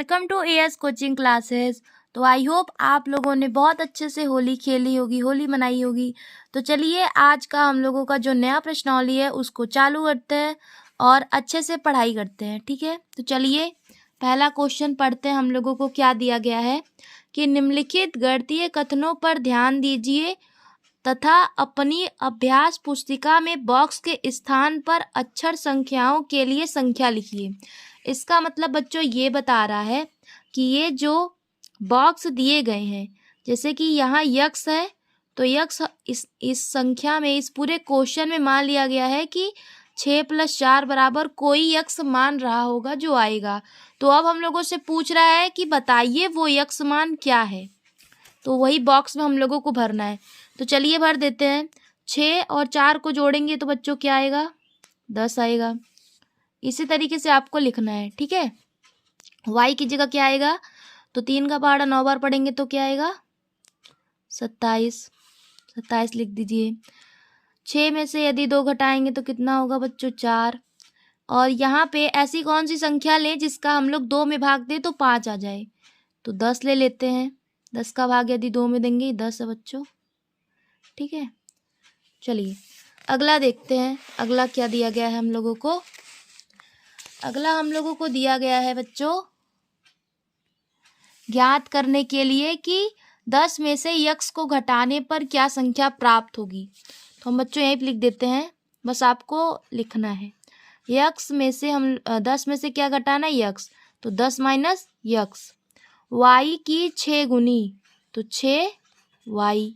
Welcome to AS coaching classes. तो I hope आप लोगों ने बहुत अच्छे से होली खेली होगी, होली मनाई होगी। तो चलिए आज का हम लोगों का जो नया प्रश्नावली है उसको चालू करते हैं और अच्छे से पढ़ाई करते हैं, ठीक है। तो चलिए पहला क्वेश्चन पढ़ते हैं। हम लोगों को क्या दिया गया है कि निम्नलिखित गणितीय कथनों पर ध्यान दीजिए तथा अपनी अभ्यास पुस्तिका में बॉक्स के स्थान पर अक्षर संख्याओं के लिए संख्या लिखिए। इसका मतलब बच्चों ये बता रहा है कि ये जो बॉक्स दिए गए हैं, जैसे कि यहाँ यक्स है, तो यक्स इस संख्या में, इस पूरे क्वेश्चन में मान लिया गया है कि 6 + 4 बराबर कोई यक्स मान रहा होगा जो आएगा। तो अब हम लोगों से पूछ रहा है कि बताइए वो यक्स मान क्या है। तो वही बॉक्स में हम लोगों को भरना है। तो चलिए भर देते हैं। 6 और 4 को जोड़ेंगे तो बच्चों क्या आएगा? 10 आएगा। इसी तरीके से आपको लिखना है, ठीक है। y की जगह क्या आएगा? तो 3 का पहाड़ा 9 बार पढ़ेंगे तो क्या आएगा? 27 लिख दीजिए। 6 में से यदि 2 घटाएंगे तो कितना होगा बच्चों? 4। और यहाँ पे ऐसी कौन सी संख्या लें जिसका हम लोग 2 में भाग दें तो 5 आ जाए? तो 10 ले लेते हैं। 10 का भाग यदि 2 में देंगे 10 है बच्चों, ठीक है। चलिए अगला देखते हैं। अगला क्या दिया गया है हम लोगों को? अगला हम लोगों को दिया गया है बच्चों ज्ञात करने के लिए कि 10 में से यक्स को घटाने पर क्या संख्या प्राप्त होगी। तो हम बच्चों यहीं पे लिख देते हैं, बस आपको लिखना है। यक्स में से हम 10 में से क्या घटाना है? यक्स। तो 10 माइनस यक्स। वाई की 6 गुनी तो 6y।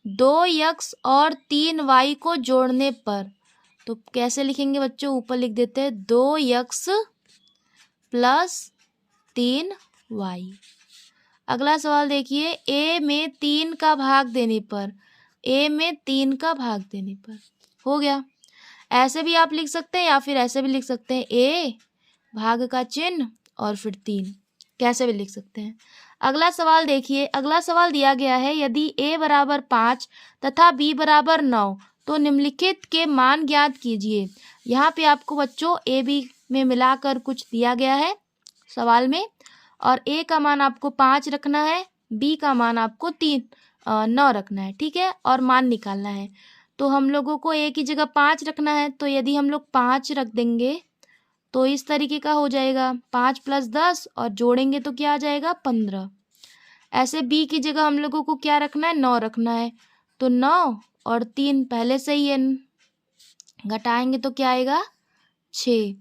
2 यक्स और 3 वाई को जोड़ने पर, तो कैसे लिखेंगे बच्चों? ऊपर लिख देते हैं 2 यक्स प्लस 3 वाई। अगला सवाल देखिए, a में 3 का भाग देने पर, a में 3 का भाग देने पर हो गया। ऐसे भी आप लिख सकते हैं या फिर ऐसे भी लिख सकते हैं, a भाग का चिन्ह और फिर 3, कैसे भी लिख सकते हैं। अगला सवाल देखिए। अगला सवाल दिया गया है यदि a बराबर 5 तथा b बराबर 9 तो निम्नलिखित के मान ज्ञात कीजिए। यहाँ पे आपको बच्चों a b में मिलाकर कुछ दिया गया है सवाल में, और a का मान आपको 5 रखना है, b का मान आपको 9 रखना है, ठीक है, और मान निकालना है। तो हम लोगों को a की जगह 5 रखना है, तो यदि हम लोग 5 रख देंगे तो इस तरीके का हो जाएगा 5 + 10 और जोड़ेंगे तो क्या आ जाएगा? 15। ऐसे b की जगह हम लोगों को क्या रखना है? 9 रखना है। तो 9 और 3 पहले से ही है, घटाएंगे तो क्या आएगा? 6।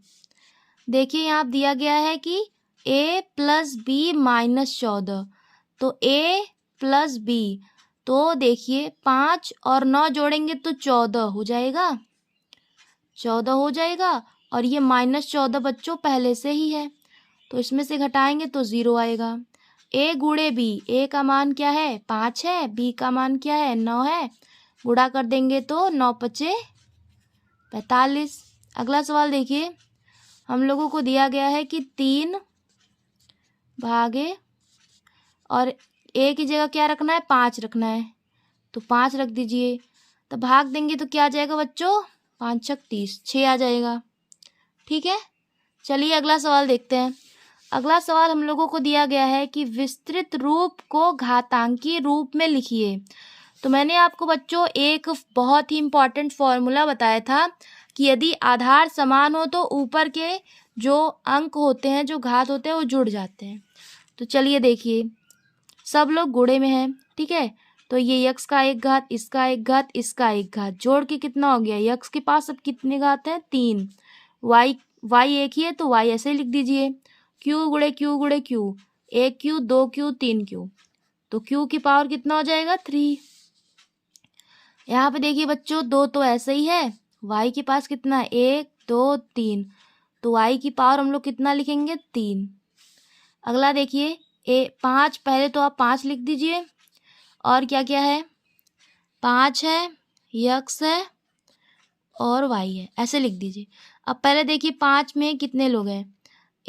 देखिए यहाँ दिया गया है कि a + b - 14, तो a + b, तो देखिए 5 और 9 जोड़ेंगे तो 14 हो जाएगा, 14 हो जाएगा। और ये -14 बच्चों पहले से ही है, तो इसमें से घटाएंगे तो 0 आएगा। a गुणे b, a का मान क्या है? 5 है, b का मान क्या है? 9 है। गुणा कर देंगे तो 9 × 5 = 45। अगला सवाल देखिए। हम लोगों को दिया गया है कि 3 भागे, और a की जगह क्या रखना है? 5 रखना है, तो 5 रख दीजिए। तो भाग देंगे तो क्या आ जाएगा बच्चों? 5 × 30, 6 आ जाएगा, ठीक है। चलिए अगला सवाल देखते हैं। अगला सवाल हम लोगों को दिया गया है कि विस्तृत रूप को घातांकी रूप में लिखिए। तो मैंने आपको बच्चों एक बहुत ही इम्पॉर्टेंट फॉर्मूला बताया था कि यदि आधार समान हो तो ऊपर के जो अंक होते हैं, जो घात होते हैं, वो जुड़ जाते हैं। तो चलिए देखिए, सब लोग गुणे में हैं, ठीक है। तो ये यक्स का 1 घात, इसका 1 घात, इसका 1 घात, जोड़ के कितना हो गया? यक्स के पास अब कितने घात हैं? 3। वाई एक ही है तो वाई ऐसे लिख दीजिए, क्यू गुणे क्यू गुणे क्यू, 1 क्यू 2 क्यू 3 क्यू, तो क्यू की पावर कितना हो जाएगा? 3। यहाँ पे देखिए बच्चों 2 तो ऐसे ही है, वाई के पास कितना है? 1 2 3, तो वाई की पावर हम लोग कितना लिखेंगे? 3। अगला देखिए 5, पहले तो आप 5 लिख दीजिए, और क्या क्या है? 5 है, यक्स है और वाई है, ऐसे लिख दीजिए। अब पहले देखिए 5 में कितने लोग हैं?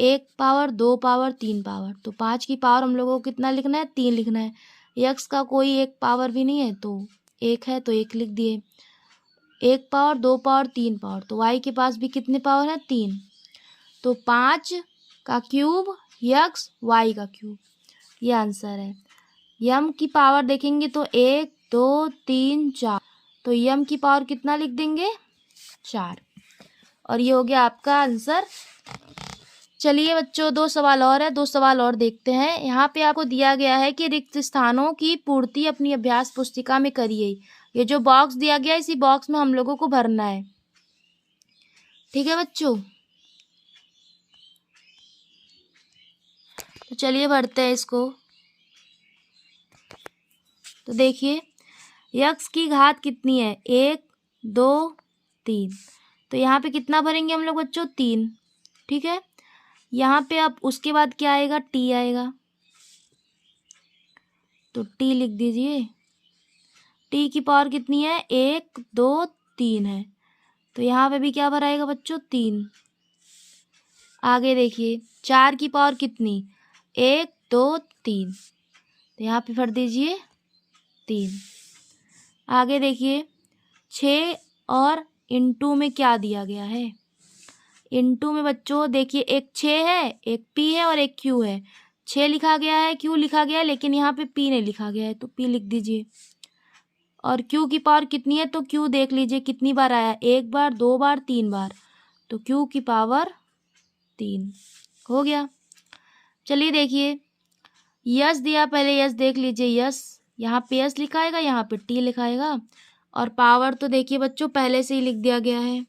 1 पावर 2 पावर 3 पावर, तो 5 की पावर हम लोगों को कितना लिखना है? 3 लिखना है। यक्स का कोई 1 पावर भी नहीं है, तो 1 है तो 1 लिख दिए। 1 पावर 2 पावर 3 पावर, तो वाई के पास भी कितने पावर है? 3। तो 5 का क्यूब यक्स वाई का क्यूब, ये आंसर है। यम की पावर देखेंगे तो 1 2 3 4, तो यम की पावर कितना लिख देंगे 4, और ये हो गया आपका आंसर। चलिए बच्चों, 2 सवाल और है, 2 सवाल और देखते हैं। यहाँ पे आपको दिया गया है कि रिक्त स्थानों की पूर्ति अपनी अभ्यास पुस्तिका में करिए। ये जो बॉक्स दिया गया है इसी बॉक्स में हम लोगों को भरना है, ठीक है बच्चों। तो चलिए भरते हैं इसको। तो देखिए यक्स की घात कितनी है 1 2 3, तो यहाँ पे कितना भरेंगे हम लोग बच्चों 3, ठीक है। यहाँ पे अब उसके बाद क्या आएगा टी आएगा, तो टी लिख दीजिए। टी की पावर कितनी है 1 2 3 है, तो यहाँ पे भी क्या भराएगा बच्चों 3। आगे देखिए 4 की पावर कितनी 1 2 3, तो यहाँ पे भर दीजिए 3। आगे देखिए 6 और इनटू में क्या दिया गया है, इनटू में बच्चों देखिए एक 6 है, एक पी है और एक क्यू है। 6 लिखा गया है, क्यू लिखा गया है, लेकिन यहाँ पे पी नहीं लिखा गया है, तो पी लिख दीजिए। और क्यू की पावर कितनी है, तो क्यू देख लीजिए कितनी बार आया, 1 बार 2 बार 3 बार, तो क्यू की पावर 3 हो गया। चलिए देखिए यस दिया, पहले यस देख लीजिए, यस यहाँ पे यस लिखाएगा, यहाँ पे टी लिखाएगा, और पावर तो देखिए बच्चों पहले से ही लिख दिया गया है,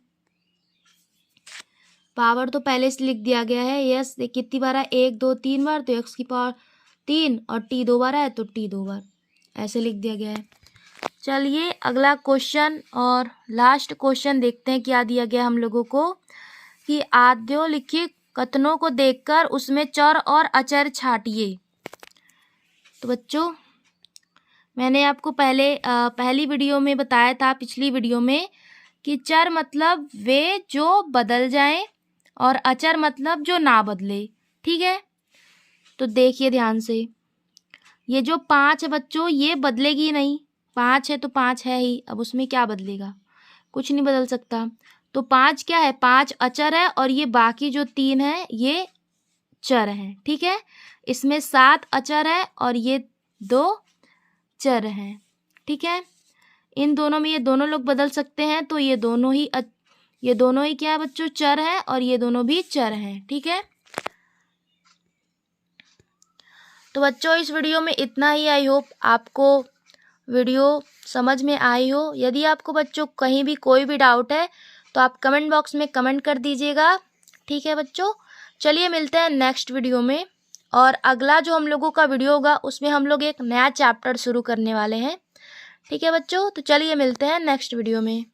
पावर तो पहले से लिख दिया गया है। यस कितनी बार है 1 2 3 बार, तो एक्स की पावर 3, और टी 2 बार है तो टी 2 बार, ऐसे लिख दिया गया है। चलिए अगला क्वेश्चन और लास्ट क्वेश्चन देखते हैं क्या दिया गया हम लोगों को, कि आद्योलिखित कथनों को देखकर उसमें चर और अचर छांटिए। तो बच्चों मैंने आपको पहली वीडियो में बताया था, पिछली वीडियो में, कि चर मतलब वे जो बदल जाएं और अचर मतलब जो ना बदले, ठीक है। तो देखिए ध्यान से, ये जो 5 है बच्चों ये बदलेगी नहीं, 5 है तो 5 है ही, अब उसमें क्या बदलेगा, कुछ नहीं बदल सकता। तो 5 क्या है, 5 अचर है, और ये बाकी जो 3 है ये चर हैं, ठीक है। इसमें 7 अचर है और ये 2 चर हैं, ठीक है। इन दोनों में ये दोनों लोग बदल सकते हैं, तो ये दोनों ही क्या है बच्चों चर है, और ये दोनों भी चर हैं, ठीक है। तो बच्चों इस वीडियो में इतना ही। आई होप आपको वीडियो समझ में आई हो। यदि आपको बच्चों कहीं भी कोई भी डाउट है तो आप कमेंट बॉक्स में कमेंट कर दीजिएगा, ठीक है बच्चों। चलिए मिलते हैं नेक्स्ट वीडियो में, और अगला जो हम लोगों का वीडियो होगा उसमें हम लोग एक नया चैप्टर शुरू करने वाले हैं, ठीक है बच्चों। तो चलिए मिलते हैं नेक्स्ट वीडियो में।